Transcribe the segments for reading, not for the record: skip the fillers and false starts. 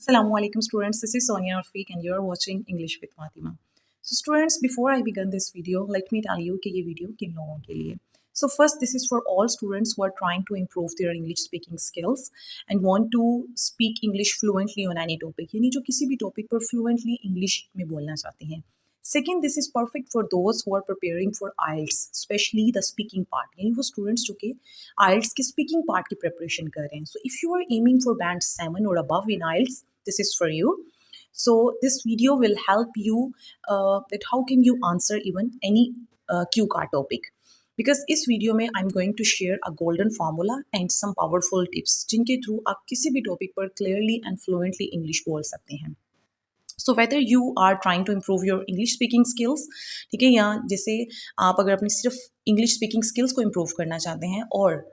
Assalamualaikum students, this is Sonia Rafiq and you are watching English with Faatima. So students, before I begin this video, let me tell you कि ये video किन लोगों के लिए. So first, this is for all students who are trying to improve their English speaking skills and want to speak English fluently on any topic. यानी जो किसी भी topic पर fluently English में बोलना चाहते हैं. Second, this is perfect for those who are preparing for IELTS, especially the speaking part. यानी वो students जो कि IELTS के speaking part की preparation कर रहे हैं. So if you are aiming for band 7 or above in IELTS, this is for you. So this video will help you that how can you answer even any Q card topic. Because इस video में I'm going to share a golden formula and some powerful tips जिनके through आप किसी भी topic पर clearly and fluently English बोल सकते हैं. So whether you are trying to improve your English speaking skills, ठीक है, या जैसे आप अगर अपनी सिर्फ English speaking skills को improve करना चाहते हैं और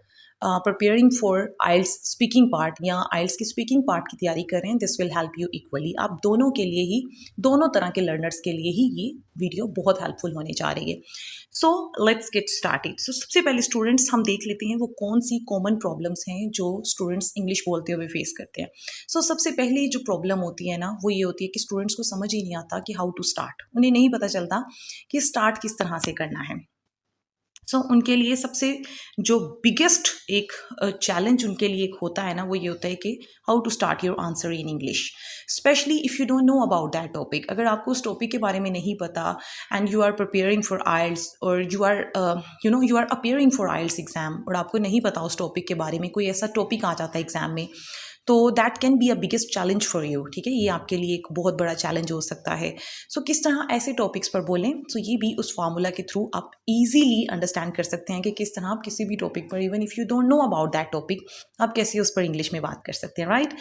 preparing for IELTS speaking part या IELTS की speaking part की तैयारी कर रहे हैं, this will help you equally. आप दोनों के लिए ही, दोनों तरह के learners के लिए ही ये वीडियो बहुत helpful होने जा रही है. So let's get started. So सबसे पहले स्टूडेंट्स हम देख लेते हैं वो कौन सी कॉमन प्रॉब्लम्स हैं जो स्टूडेंट्स इंग्लिश बोलते हुए फेस करते हैं. So सबसे पहले जो प्रॉब्लम होती है ना वो ये होती है कि स्टूडेंट्स को समझ ही नहीं आता कि हाउ टू स्टार्ट. उन्हें नहीं पता चलता कि स्टार्ट किस तरह से करना है. सो उनके लिए सबसे जो बिगेस्ट एक चैलेंज उनके लिए एक होता है ना वो ये होता है कि how to start your answer in English, specially if you don't know about that topic. अगर आपको उस टॉपिक के बारे में नहीं पता and you are preparing for IELTS और you are appearing for IELTS exam और आपको नहीं पता उस टॉपिक के बारे में, कोई ऐसा टॉपिक आ जाता है एग्जाम में, तो that can be a biggest challenge for you. ठीक है, ये आपके लिए एक बहुत बड़ा चैलेंज हो सकता है. सो किस तरह ऐसे टॉपिक्स पर बोलें, सो ये भी उस फार्मूला के थ्रू आप इजीली अंडरस्टैंड कर सकते हैं कि किस तरह आप किसी भी टॉपिक पर, even if you don't know about that topic, आप कैसे उस पर इंग्लिश में बात कर सकते हैं. राइट.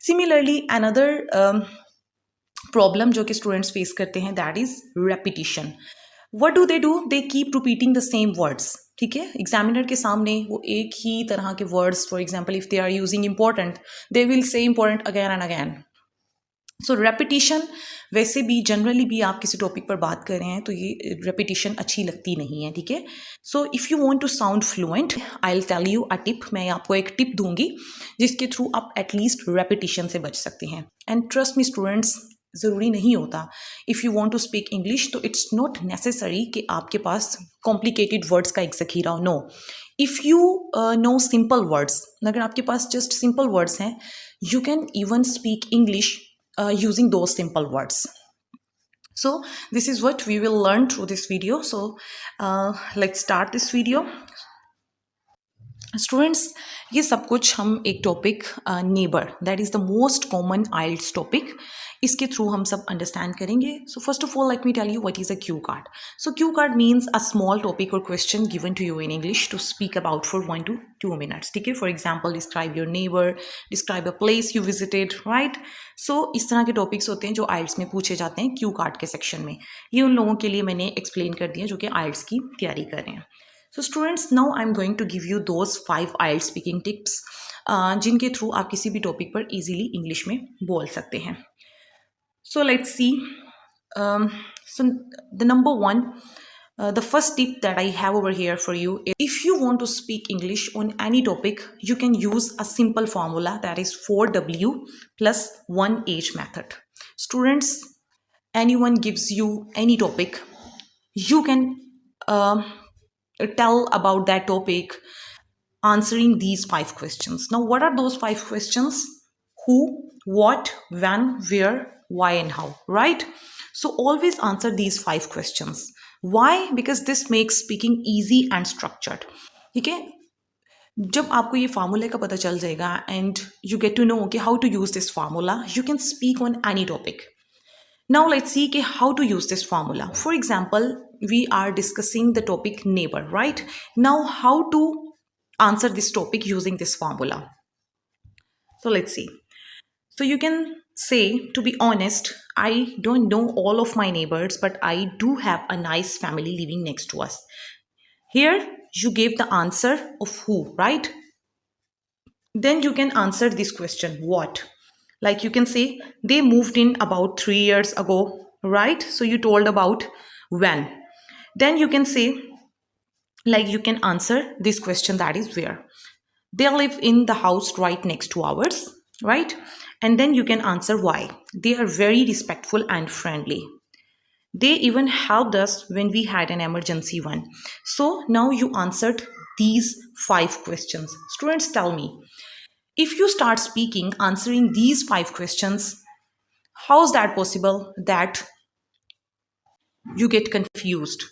सिमिलरली अनदर प्रॉब्लम जो कि स्टूडेंट्स फेस करते हैं that is repetition. What do they do? They keep repeating the same words. ठीक है, एग्जामिनर के सामने वो एक ही तरह के words, for example if they are using important, they will say important again and again. So repetition वैसे भी जनरली भी आप किसी टॉपिक पर बात कर रहे हैं तो ये रेपिटिशन अच्छी लगती नहीं है. ठीक है, so if you want to sound fluent, I will tell you a tip. मैं आपको एक टिप दूंगी जिसके थ्रू आप एटलीस्ट रेपिटिशन से बच सकते हैं. एंड ट्रस्ट मी स्टूडेंट्स, ज़रूरी नहीं होता if you want to speak English तो इट्स नॉट नेसेसरी कि आपके पास कॉम्प्लिकेटेड वर्ड्स का एक ज़ख़ीरा हो. No, if you know simple words, अगर आपके पास जस्ट सिंपल वर्ड्स हैं, you can even speak English using those simple words. So this is what we will learn through this video. So let's start this video. Students, ये सब कुछ हम एक topic neighbour, that is the most common IELTS topic, इसके through हम सब understand करेंगे. So first of all let me tell you what is a cue card. So cue card means a small topic और question given to you in English to speak about for 1 to 2 minutes. ठीक है, for example describe your neighbour, describe a place you visited. Right. सो इस तरह के topics होते हैं जो IELTS में पूछे जाते हैं क्यू कार्ड के सेक्शन में. ये उन लोगों के लिए मैंने एक्सप्लेन कर दिया जो कि आइल्ट्स की तैयारी कर रहे हैं. So students, now I'm going to give you those 5 IELTS speaking tips जिनके थ्रू आप किसी भी टॉपिक पर easily इंग्लिश में बोल सकते हैं. So let's see. So the number one, the first tip that I have over here for you is if you want to speak English on any topic, you can use a simple formula that is 4W plus 1H method. Students, anyone gives you any topic, you can tell about that topic answering these 5 questions. Now what are those 5 questions? Who, what, when, where, why and how. Right. So always answer these 5 questions. Why? Because this makes speaking easy and structured. ठीक है, जब आपको ये फार्मूले का पता चल जाएगा and you get to know कि how to use this formula, you can speak on any topic. Now let's see कि how to use this formula. For example, we are discussing the topic neighbor, right? Now how to answer this topic using this formula. So let's see. So you can say, to be honest, I don't know all of my neighbors, but I do have a nice family living next to us. Here you gave the answer of who, right? Then you can answer this question, what? Like you can say, they moved in about 3 years ago, right? So you told about when. Then you can say, like you can answer this question, that is where. They live in the house right next to ours, right? And then you can answer why. They are very respectful and friendly. They even helped us when we had an emergency one. So now you answered these 5 questions. Students, tell me, if you start speaking answering these 5 questions, how is that possible that you get confused?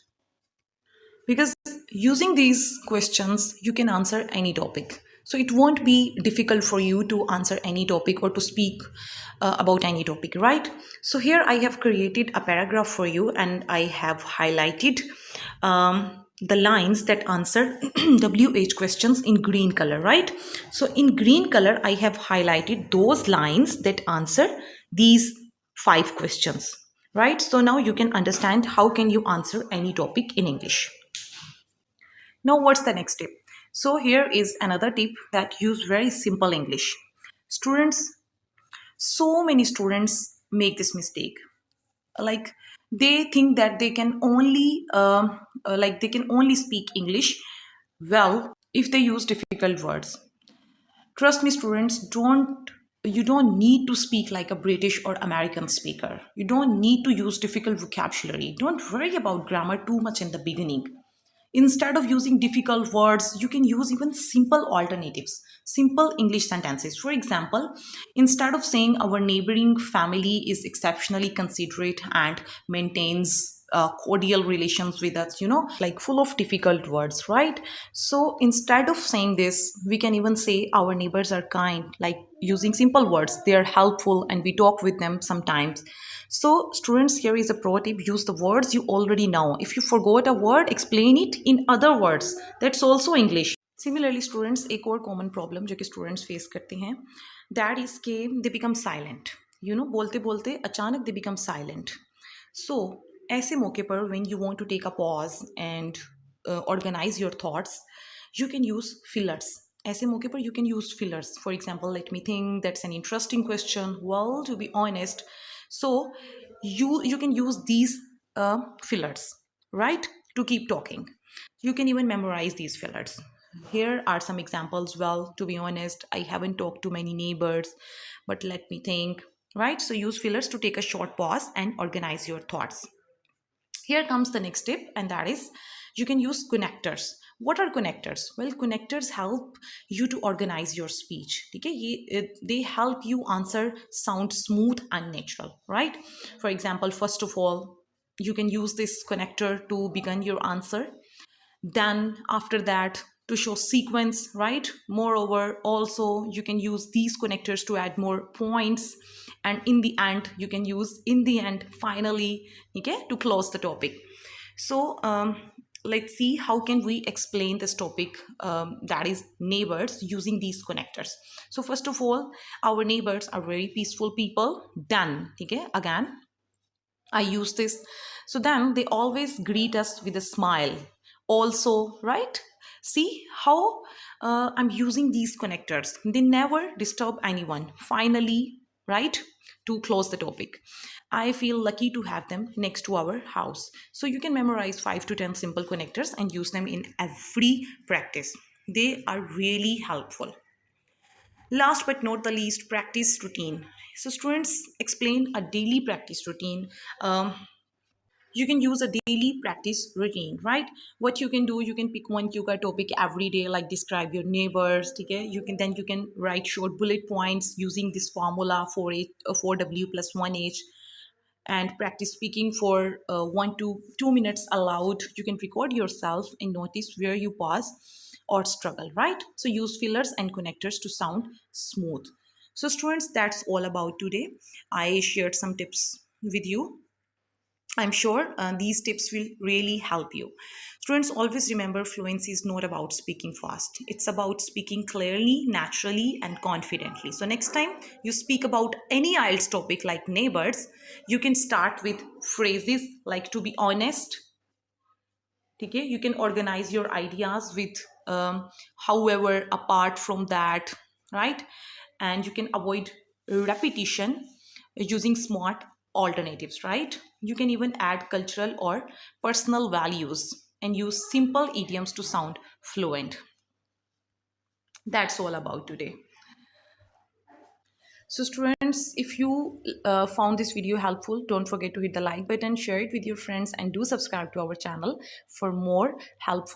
Because using these questions you can answer any topic, so it won't be difficult for you to answer any topic or to speak about any topic, right? So here I have created a paragraph for you and I have highlighted the lines that answer wh questions in green color, right? So in green color I have highlighted those lines that answer these 5 questions, right? So now you can understand how can you answer any topic in English. Now, what's the next tip? So, here is another tip that use very simple English. Students, so many students make this mistake. Like they think that they can only they can only speak English well if they use difficult words. Trust me, students, don't you don't need to speak like a British or American speaker. You don't need to use difficult vocabulary. Don't worry about grammar too much in the beginning. Instead of using difficult words, you can use even simple alternatives, simple English sentences. For example, instead of saying our neighboring family is exceptionally considerate and maintains cordial relations with us, like full of difficult words, right? So instead of saying this, we can even say our neighbors are kind, like using simple words. They are helpful and we talk with them sometimes. So, students, here is a pro tip, use the words you already know. If you forgot a word, explain it in other words. That's also English. Similarly, students, एक और common problem जो कि students face करते हैं, that is कि they become silent. बोलते बोलते अचानक they become silent. So, ऐसे मौके पर when you want to take a pause and organize your thoughts, you can use fillers. ऐसे मौके पर you can use fillers. For example, let me think, that's an interesting question. Well, to be honest, so you can use these fillers, right, to keep talking. You can even memorize these fillers. Here are some examples. Well, to be honest, I haven't talked to many neighbors, but let me think, right? So use fillers to take a short pause and organize your thoughts. Here comes the next tip, and that is you can use connectors. What are connectors? Well, connectors help you to organize your speech. Okay, they help you answer sound smooth and natural, right? For example, first of all, you can use this connector to begin your answer. Then after that, to show sequence, right? Moreover, also you can use these connectors to add more points, and in the end you can use in the end finally, okay, to close the topic. So let's see how can we explain this topic, that is neighbors, using these connectors. So first of all, our neighbors are very peaceful people. Then okay, again I use this. So then they always greet us with a smile. Also, right? See how I'm using these connectors. They never disturb anyone. Finally, right? To close the topic. I feel lucky to have them next to our house. So you can memorize 5 to 10 simple connectors and use them in every practice. They are really helpful. Last but not the least, practice routine. So students, explain a daily practice routine. You can use a daily practice routine, right? What you can do, you can pick one yoga topic every day, like describe your neighbors. Okay, you can write short bullet points using this formula for 4W plus 1H, and practice speaking for 1 to 2 minutes aloud. You can record yourself and notice where you pause or struggle, right? So use fillers and connectors to sound smooth. So students, that's all about today. I shared some tips with you. I'm sure these tips will really help you. Students, always remember, fluency is not about speaking fast. It's about speaking clearly, naturally, and confidently. So next time you speak about any IELTS topic like neighbors, you can start with phrases like to be honest. Okay, you can organize your ideas with however apart from that, right? And you can avoid repetition using smart alternatives, right? You can even add cultural or personal values and use simple idioms to sound fluent. That's all about today. So students, if you found this video helpful, don't forget to hit the like button, share it with your friends, and do subscribe to our channel for more helpful